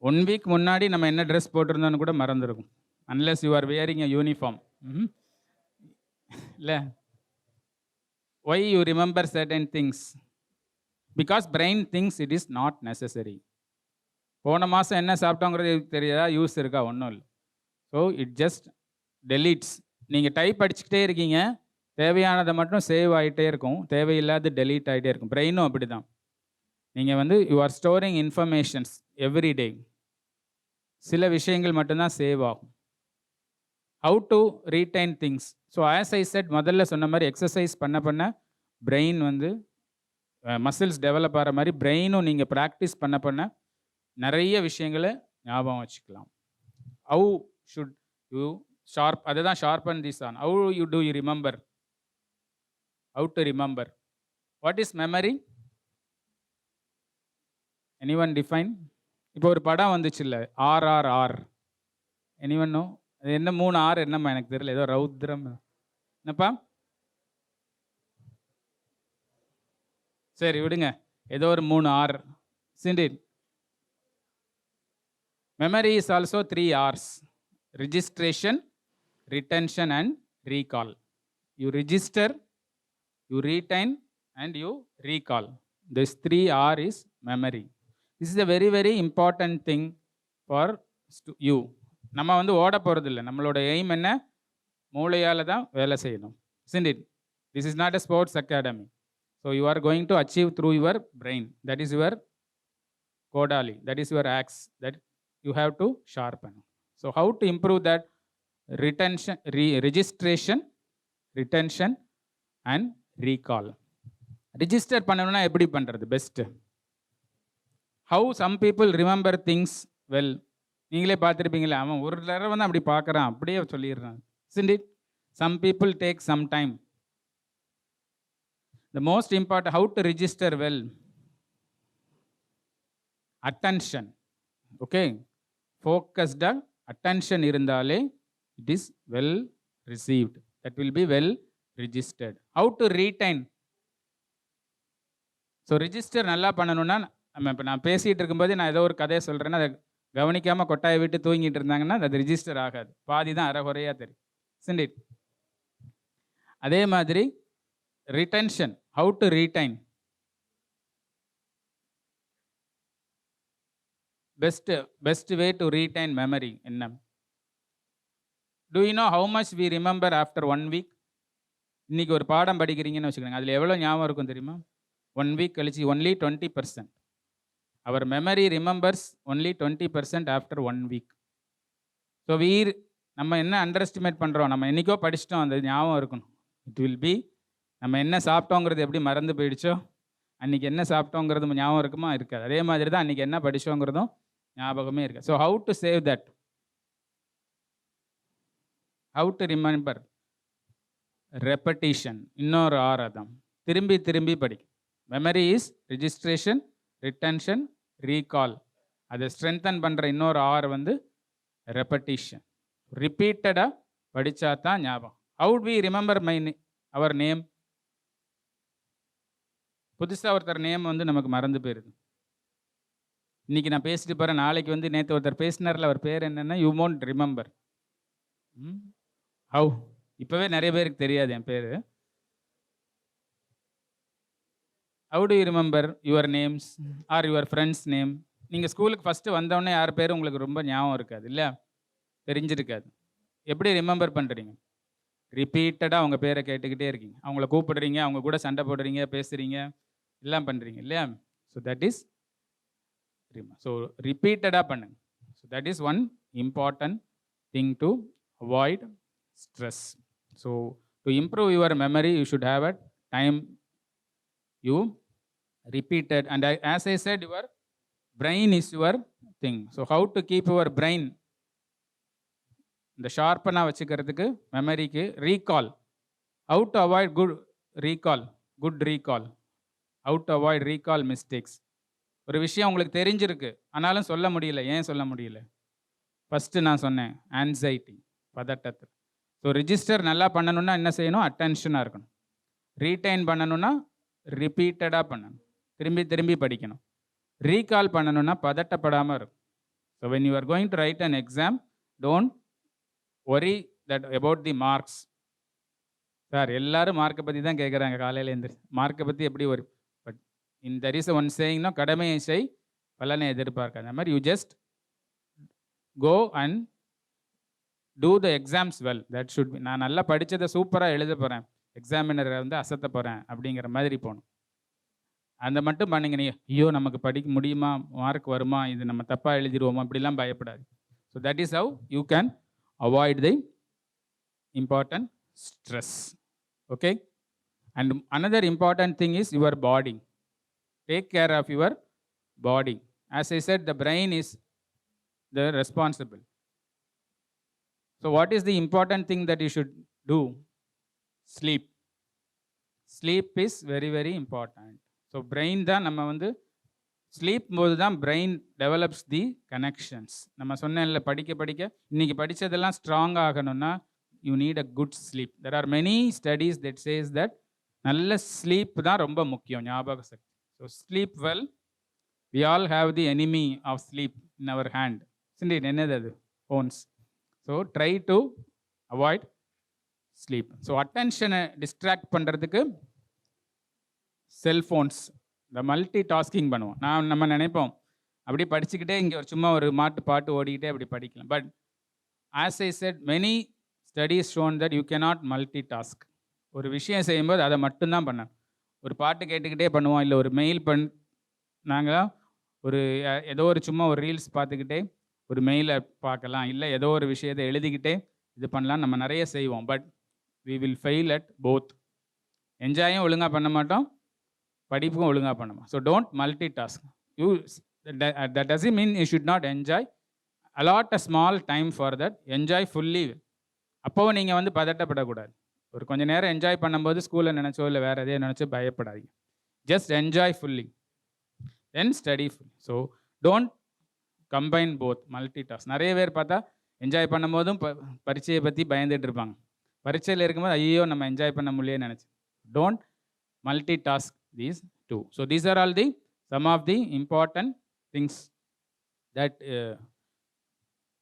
1 week முன்னாடி நம்ம என்ன ட்ரெஸ் போட்டிருந்தோன்னு கூட மறந்துருக்கும், unless you are wearing a uniform. இல்லை, why you remember certain things? Because brain thinks it is not necessary. போன மாதம் என்ன சாப்பிட்டோங்கிறது தெரியாதா? யூஸ் இருக்கா? ஒன்றும் இல்லை. So it just டெலீட்ஸ். நீங்கள் டைப் அடிச்சுக்கிட்டே இருக்கீங்க, தேவையானதை மட்டும் சேவ் ஆகிட்டே இருக்கும், தேவையில்லாத டெலீட் ஆகிட்டே இருக்கும். பிரெயினும் அப்படி தான். நீங்கள் you are storing informations every day. சில விஷயங்கள் மட்டும்தான் சேவ் ஆகும். How to retain things? So as I set, முதல்ல சொன்ன மாதிரி எக்ஸசைஸ் பண்ண பண்ண பிரெயின் மசில்ஸ் டெவலப் ஆகிற மாதிரி பிரெயினும் நீங்கள் ப்ராக்டிஸ் பண்ண பண்ண நிறைய விஷயங்களை ஞாபகம் வச்சுக்கலாம். How should you sharp? அதை தான் sharpen this on. How you do you remember? How to remember? What is memory? Anyone define? இப்போ ஒரு படம் வந்துச்சு இல்லை, RRR. Anyone no? அது என்ன 3 R என்னம்மா எனக்கு தெரியல, ஏதோ ரௌத்ரம் என்னப்பா? சரி விடுங்க, ஏதோ ஒரு 3 R. சிண்டிட். Memory is also 3 R's: registration, retention and recall. You register, you retain and you recall. This 3 R is memory. This is a very very important thing for you. நம்ம ஓட போகிறது இல்லை, நம்மளோட எய்ம் என்ன? மூளையால் தான் வேலை செய்யணும், isn't it? This is not a sports academy. So you are going to achieve through your brain. That is your kodali, that is your axe that you have to sharpen. So how to improve that? Retention, registration, retention and recall. Register பண்ணணும்னா எப்படி பண்ணுறது best? How some people remember things well. நீங்களே பார்த்துருப்பீங்களே, அவன் ஒரு தடவை அப்படி பார்க்குறான், அப்படியே சொல்லிடுறான், isn't it? Some people take some time. The most important, how to register well? Attention. Okay, focused attention இருந்தாலே it is well received. That will be well registered. How to retain? So register நல்லா பண்ணணும்னா, நம்ம இப்போ நான் பேசிகிட்டு இருக்கும்போது நான் ஏதோ ஒரு கதையை சொல்கிறேன்னா அதை கவனிக்காமல் கொட்டாயை விட்டு தூங்கிட்டு இருந்தாங்கன்னா அது ரிஜிஸ்டர் ஆகாது, பாதி தான் அரைகுறையாக தெரியும், isn't it? அதே மாதிரி retention, how to retain? best way to retain memory என்ன? Do you know how much we remember after 1 week? இன்னைக்கு ஒரு பாடம் படிக்கிறீங்கன்னு வச்சுக்கோங்க, அதில் எவ்வளோ ஞாபகம் இருக்கும் தெரியுமா? 1 week கழிச்சு only 20%. Our memory remembers only 20% after 1 week. So நம்ம என்ன அண்டர் எஸ்டிமேட் பண்ணுறோம், நம்ம என்றைக்கோ படிச்சிட்டோம், அந்த ஞாபகம் இருக்கணும். இட் வில் பி நம்ம என்ன சாப்பிட்டோங்கிறது எப்படி மறந்து போயிடுச்சோ, அன்றைக்கி என்ன சாப்பிட்டோங்கிறது ஞாபகம் இருக்குமா? இருக்காது. அதே மாதிரி தான் அன்றைக்கி என்ன படித்தோங்கிறதும் ஞாபகமே இருக்காது. So how to save that? How to remember? Repetition. இன்னொரு அதான் திரும்பி திரும்பி படிக்கும். Memory is registration, retention, recall. அதை ஸ்ட்ரென்தன் பண்ணுற இன்னொரு வந்து ரெப்படிஷன். ரிப்பீட்டடாக படித்தா தான் ஞாபகம். How we remember our name? புதுசாக ஒருத்தர் நேம் நமக்கு மறந்து போயிருது. இன்றைக்கி நான் பேசிட்டு போகிறேன், நாளைக்கு நேற்று ஒருத்தர் பேசினார்ல, அவர் பேர் என்னென்னா யூ won't ரிமெம்பர். ஹவு? இப்போவே நிறைய பேருக்கு தெரியாது என் பேர். How to you remember your names R your friends name? நீங்கள் ஸ்கூலுக்கு ஃபஸ்ட்டு வந்தோடனே யார் பேர் உங்களுக்கு ரொம்ப ஞாபகம் இருக்காது இல்லையா? தெரிஞ்சிருக்காது. எப்படி ரிமெம்பர் பண்ணுறீங்க? ரிப்பீட்டடாக அவங்க பேரை கேட்டுக்கிட்டே இருக்கீங்க, அவங்கள கூப்பிடுறீங்க, அவங்க கூட சண்டை போடுறீங்க, பேசுகிறீங்க, எல்லாம் பண்ணுறீங்க இல்லையா? ஸோ தட் இஸ் ஸோ ரிப்பீட்டடாக பண்ணுங்க. So that is one important thing to avoid stress. So to improve your memory you should have a time you repeated, and as I said, your brain is your thing. So how to keep your brain இந்த ஷார்ப்பனாக வச்சுக்கிறதுக்கு மெமரிக்கு recall. how to avoid good recall, how to avoid recall mistakes. ஒரு விஷயம் உங்களுக்கு தெரிஞ்சிருக்கு ஆனாலும் சொல்ல முடியல. ஏன் சொல்ல முடியல? ஃபஸ்ட்டு நான் சொன்னேன், ஆன்சைட்டி, பதட்டத்தில். ஸோ ரிஜிஸ்டர் நல்லா பண்ணணும்னா என்ன செய்யணும்? அட்டென்ஷனாக இருக்கணும். ரீடைன் பண்ணணும்னா ரிப்பீட்டடாக பண்ணணும், திரும்பி திரும்பி படிக்கணும். ரீகால் பண்ணணும்னா பதட்டப்படாமல் இருக்கும். So when you are going to write an exam, don't worry that about the marks. Sir எல்லாரும் மார்க்கை பற்றி தான் கேட்குறாங்க காலையில் எழுந்திரிச்சு, மார்க்கை பற்றி எப்படி ஒரு but in there is one சேயிங்னா, கடமையை செய் பலனை எதிர்பார்க்க. அந்த மாதிரி you just go and do the exams well. That should be. நான் நல்லா படித்ததை சூப்பராக எழுத போகிறேன், எக்ஸாமினரை அசத்த போகிறேன் அப்படிங்கிற மாதிரி போகணும். அந்த மட்டும் பண்ணிங்க. நீ ஐயோ நமக்கு படிக்க முடியுமா, மார்க் வருமா, இது நம்ம தப்பாக எழுதிடுவோமா, அப்படிலாம் பயப்படாது. So that is how you can avoid the important stress. Okay. And another important thing is your body. Take care of your body. As I said, the brain is the responsible. So what is the important thing that you should do? Sleep. Sleep is very very important. So brain தான் நம்ம sleep போது தான் brain develops தி connections. நம்ம சொன்னேன்ல, படிக்க படிக்க இன்றைக்கி படித்ததெல்லாம் ஸ்ட்ராங் ஆகணும்னா you need a good sleep. There are many studies that says that நல்ல ஸ்லீப் தான் ரொம்ப முக்கியம், ஞாபக சக்தி. So sleep well. We all have the enemy of sleep in our hand. சிண்டி என்னது அது? Phones. So try to avoid sleep. So அட்டென்ஷனை டிஸ்ட்ராக்ட் பண்ணுறதுக்கு செல்ஃபோன்ஸ், இந்த மல்டி டாஸ்கிங் பண்ணுவோம். நம்ம நினைப்போம் அப்படி படிச்சுக்கிட்டே இங்கே ஒரு சும்மா ஒரு பாட்டு ஓடிக்கிட்டே அப்படி படிக்கலாம். But as I set, many studies shown that you cannot multi task. ஒரு விஷயம் செய்யும்போது அதை மட்டும்தான் பண்ணணும். ஒரு பாட்டு கேட்டுக்கிட்டே பண்ணுவோம், இல்லை ஒரு மெயில் நாங்கள் ஏதோ ஒரு சும்மா ஒரு ரீல்ஸ் பார்த்துக்கிட்டே ஒரு மெயிலை பார்க்கலாம், இல்லை ஏதோ ஒரு விஷயத்தை எழுதிக்கிட்டே இது பண்ணலாம், நம்ம நிறைய செய்வோம். But we will fail at both. என்ஜாயும் ஒழுங்காக பண்ண மாட்டோம், படிப்பும் ஒழுங்காக பண்ண மாட்டோம். So don't multi task. that doesn't mean you should not enjoy. allot a small time for that. enjoy fully. அப்போவும் நீங்கள் பதட்டப்படக்கூடாது. ஒரு கொஞ்சம் நேரம் என்ஜாய் பண்ணும்போது ஸ்கூலில் நினச்சோ இல்லை வேறு எதையோ நினச்சோ பயப்படாதீங்க. Just enjoy fully, then study fully. So don't combine both, multi task. நிறைய பேர் பார்த்தா என்ஜாய் பண்ணும் போதும் பரீட்சையை பற்றி பயந்துட்டு இருப்பாங்க. பரீட்சையில் இருக்கும்போது ஐயோ நம்ம என்ஜாய் பண்ண முடியலையே நினச்சி. Don't multitask these two. So these are all the some of the important things that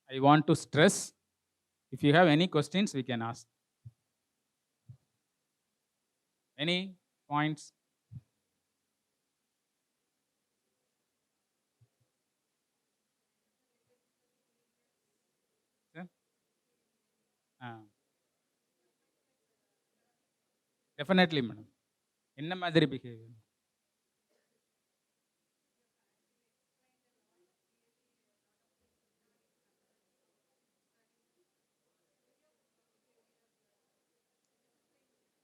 I want to stress. If you have any questions, we can ask. Any points? Ah definitely madam. என்ன மாதிரி behaviour?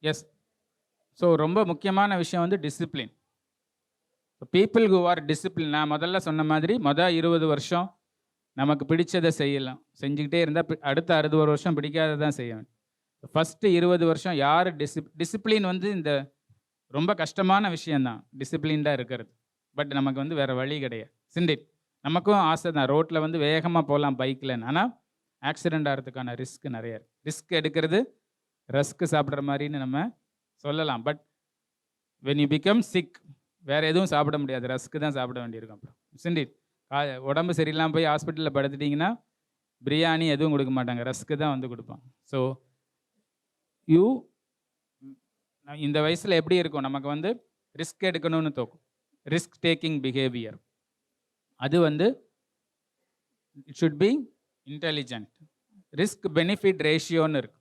Yes. So ரொம்ப முக்கியமான விஷயம் வந்து discipline. People who are discipline, நான் முதல்ல சொன்ன மாதிரி 20 வருஷம் நமக்கு பிடிச்சதை செய்யலாம், செஞ்சுக்கிட்டே இருந்தால் அடுத்த 60 வருஷம் பிடிக்காததான் செய்ய வேண்டும். ஃபஸ்ட்டு 20 வருஷம் யார் டிசிப்ளின் வந்து இந்த ரொம்ப கஷ்டமான விஷயந்தான் டிசிப்ளின்டாக இருக்கிறது. பட் நமக்கு வந்து வேறு வழி கிடையாது. சிண்டிட் நமக்கும் ஆசை தான் ரோட்டில் வந்து வேகமாக போகலாம் பைக்கில்னு. ஆனால் ஆக்சிடெண்ட் ஆகிறதுக்கான ரிஸ்க் நிறைய இருக்குது. ரிஸ்க் எடுக்கிறது ரஸ்க்கு சாப்பிட்ற மாதிரின்னு நம்ம சொல்லலாம். But when you become sick வேறு எதுவும் சாப்பிட முடியாது, ரஸ்க்கு தான் சாப்பிட வேண்டியிருக்கும். அப்புறம் சிண்டிட் உடம்பு சரியில்லாமல் போய் ஹாஸ்பிட்டலில் படுத்துட்டிங்கன்னா பிரியாணி எதுவும் கொடுக்க மாட்டாங்க, ரஸ்க்கு தான் வந்து கொடுப்பாங்க. ஸோ யூ இந்த வயசில் எப்படி இருக்கும், நமக்கு வந்து ரிஸ்க் எடுக்கணும்னு தோக்கும். ரிஸ்க் டேக்கிங் பிஹேவியர் அது வந்து it should be intelligent. Risk benefit ரேஷியோன்னு இருக்கு.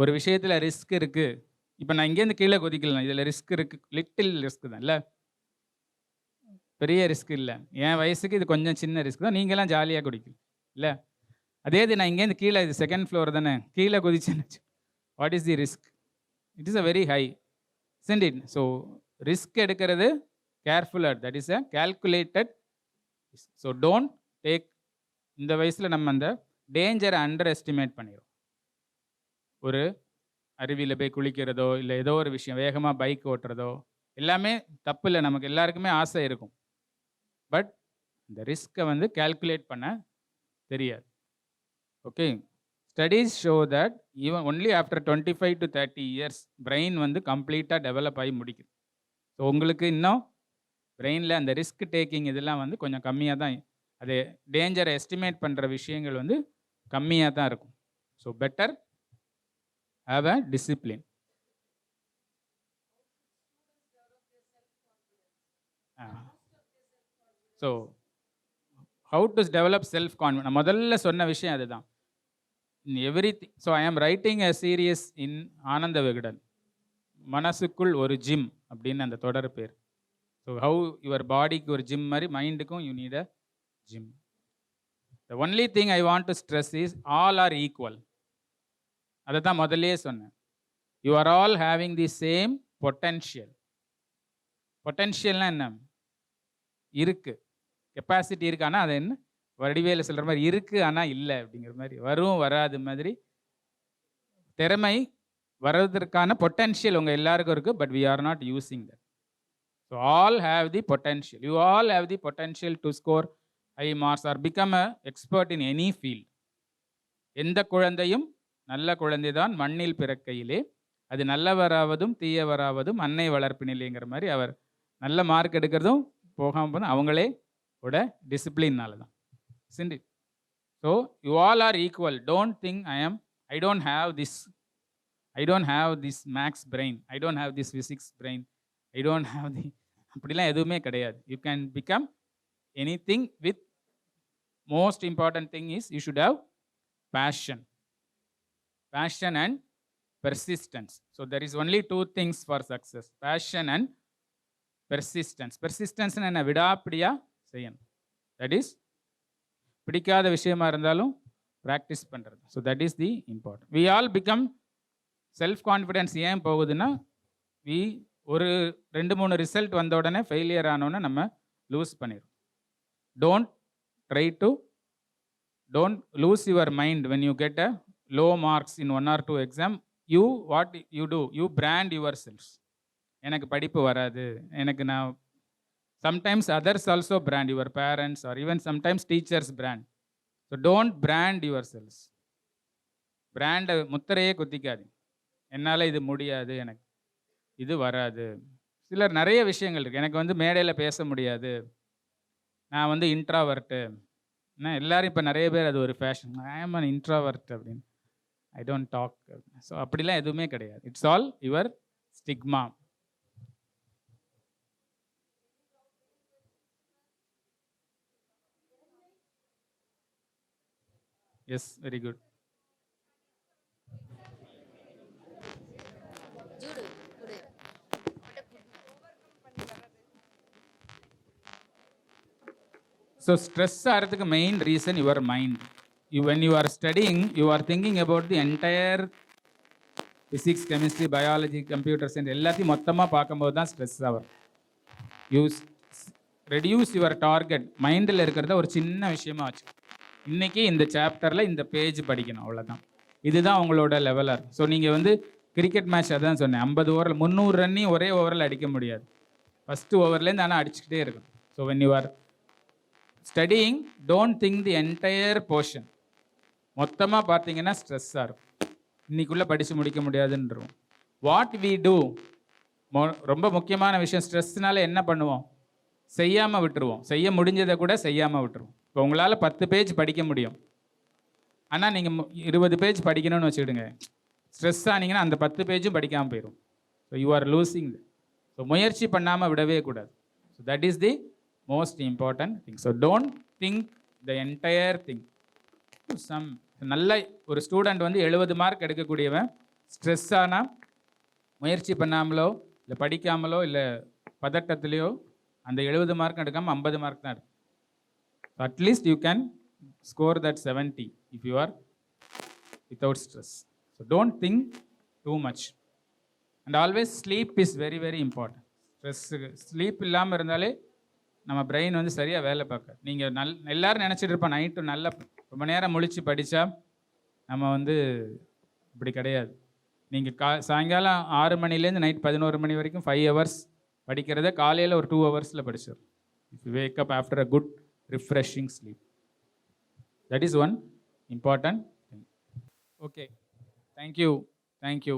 ஒரு விஷயத்தில் ரிஸ்க் இருக்குது, இப்போ நான் இங்கேருந்து கீழே குதிக்கலாம், இதில் ரிஸ்க் இருக்குது, லிட்டில் ரிஸ்க் தான், இல்லை பெரிய ரிஸ்க் இல்லை. என் வயசுக்கு இது கொஞ்சம் சின்ன ரிஸ்க் தான், நீங்களாம் ஜாலியாக குடிக்கலாம் இல்லை. அதே இது நான் இங்கேருந்து கீழே, இது செகண்ட் ஃப்ளோர் தானே, கீழே குதிச்சேன்னு what is the risk? It is a very high, isn't it? So risk எடுக்கிறது கேர்ஃபுல்லாக, that is a calculated. So don't take. இந்த வயசில் நம்ம அந்த டேஞ்சரை அண்டர் எஸ்டிமேட் பண்ணிடும். ஒரு அருவியில் போய் குளிக்கிறதோ இல்லை ஏதோ ஒரு விஷயம், வேகமாக பைக் ஓட்டுறதோ எல்லாமே தப்பு இல்லை, நமக்கு எல்லாருக்குமே ஆசை இருக்கும். பட் இந்த ரிஸ்க்கை வந்து கேல்குலேட் பண்ண தெரியாது. Okay, studies show that even only after 25 to 30 years brain வந்து கம்ப்ளீட்டாக டெவலப் ஆகி முடிக்குது. ஸோ உங்களுக்கு இன்னும் பிரெயினில் அந்த ரிஸ்க் டேக்கிங் இதெல்லாம் வந்து கொஞ்சம் கம்மியாக தான், அது டேஞ்சரை எஸ்டிமேட் பண்ணுற விஷயங்கள் வந்து கம்மியாக தான் இருக்கும். So better have a discipline. So how to develop self confidence, முதல்ல சொன்ன விஷயம் அதுதான். In every thing. So I ஆம் ரைட்டிங் அ சீரியஸ் இன் ஆனந்த விகடன், மனசுக்குள் ஒரு ஜிம் அப்படின்னு அந்த தொடர் பேர். ஸோ ஹவு யுவர் பாடிக்கு ஒரு ஜிம் மாதிரி மைண்டுக்கும் you need a gym. The only thing I want to stress is all are equal. அதை தான் முதல்லையே சொன்னேன். You are all having the same potential. பொட்டென்ஷியல்னா என்ன? இருக்கு, கெப்பாசிட்டி இருக்குது, ஆனால் அது என்ன வடிவேல சொல்கிற மாதிரி இருக்குது ஆனால் இல்லை அப்படிங்கிற மாதிரி, வரும் வராது மாதிரி. திறமை வர்றதற்கான பொட்டென்ஷியல் உங்கள் எல்லாருக்கும் இருக்குது, but we are not using that. So all have the potential. You all have the potential to score high marks or become a expert in any field. எந்த குழந்தையும் நல்ல குழந்தை தான் மண்ணில் பிறக்கையிலே, அது நல்லவராவதும் தீயவராவதும் அன்னை வளர்ப்பினிலேங்கிற மாதிரி, அவர் நல்ல மார்க் எடுக்கிறதும் போகாமல் போதும் அவங்களே ஓட டிசிப்ளின்னால தான். சிண்டி. So you all are equal. Don't think I don't have this maths brain, I don't have this physics brain, I don't have the, அப்படிலாம் எதுவுமே கிடையாது. You can become anything with most important thing is you should have passion and persistence. So there is only two things for success: passion and persistence. Persistence என்ன? விடாப்பிடியா செய்யணும். That is பிடிக்காத விஷயமா இருந்தாலும் practice பண்ணுறது. So that is the important. We all become self confidence. ஏன் போகுதுன்னா, ஒரு 2-3 result வந்த உடனே ஃபெயிலியர் ஆனோன்னு நம்ம லூஸ் பண்ணிடுறோம். Don't lose your mind when you get a low marks in 1 or 2 exam. What you do, you brand yourselves. எனக்கு படிப்பு வராது, எனக்கு நான், sometimes others also brand, your parents or even sometimes teachers brand. So don't brand yourselves. brand முத்திரையே குத்திக்காது. என்னால் இது முடியாது, எனக்கு இது வராது. சிலர் நிறைய விஷயங்கள் இருக்குது, எனக்கு வந்து மேடையில் பேச முடியாது, நான் வந்து இன்ட்ராவர்ட்டு. எல்லாரும் இப்போ நிறைய பேர் அது ஒரு ஃபேஷன், ஐ ஆம் அன் இன்ட்ராவர்ட் அப்படின்னு, ஐ டோன்ட் டாக். ஸோ அப்படிலாம் எதுவுமே கிடையாது. It's all your stigma. Yes, very good. So stress ஆகிறதுக்கு main reason your mind. When you are studying, you are thinking about the entire physics, chemistry, biology, computer science எல்லாத்தையும் மொத்தமாக பார்க்கும்போது தான் stress ஆகும். You reduce your target. மைண்டில் இருக்கிறத ஒரு சின்ன விஷயமா வச்சு, இன்றைக்கி இந்த சாப்டரில் இந்த பேஜ் படிக்கணும், அவ்வளோதான். இதுதான் உங்களோட லெவலாக இருக்கும். ஸோ நீங்கள் வந்து கிரிக்கெட் மேட்ச் அதான் சொன்னேன், 50 ஓவரில் 300 ரன்னையும் ஒரே ஓவரில் அடிக்க முடியாது. ஃபஸ்ட்டு ஓவர்லேருந்து ஆனால் அடிச்சுக்கிட்டே இருக்கும். So when you are studying, don't think the entire portion. மொத்தமாக பார்த்தீங்கன்னா ஸ்ட்ரெஸ்ஸாக இருக்கும், இன்றைக்குள்ளே படித்து முடிக்க முடியாதுன்றோம். வாட் வி டூ, ரொம்ப முக்கியமான விஷயம். ஸ்ட்ரெஸ்னால என்ன பண்ணுவோம்? செய்யாமல் விட்டுருவோம். செய்ய முடிஞ்சதை கூட செய்யாமல் விட்டுருவோம். இப்போ உங்களால் 10 பேஜ் படிக்க முடியும், ஆனால் நீங்கள் 20 பேஜ் படிக்கணும்னு வச்சுக்கிடுங்க. ஸ்ட்ரெஸ் ஆனீங்கன்னா அந்த 10 பேஜும் படிக்காமல் போயிடும். So you are losing. So முயற்சி பண்ணாமல் விடவே கூடாது. So that is the most important thing. So don't think the entire thing. நல்ல ஒரு ஸ்டூடெண்ட் வந்து 70 மார்க் எடுக்கக்கூடியவன் ஸ்ட்ரெஸ் ஆனால் முயற்சி பண்ணாமலோ இல்லை படிக்காமலோ இல்லை பதட்டத்துலேயோ அந்த 70 மார்க் எடுக்காமல் 50 மார்க் தான் எடுக்கும். At least you can score that 70 if you are without stress. So don't think too much. And always sleep is very very important. Sleep இல்லாமல் இருந்தாலே நம்ம பிரெயின் வந்து சரியாக வேலை பார்க்க. நீங்கள் எல்லோரும் நினச்சிட்டு இருப்போம் நைட்டு நல்லா ரொம்ப நேரம் முழித்து படித்தா நம்ம வந்து இப்படி கிடையாது. நீங்கள் சாயங்காலம் 6 மணிலேருந்து நைட் 11 மணி வரைக்கும் 5 hours படிக்கிறத காலையில் ஒரு 2 hours படிச்சிடும். If you wake up after a good refreshing sleep. That is one important thing. Okay. Thank you.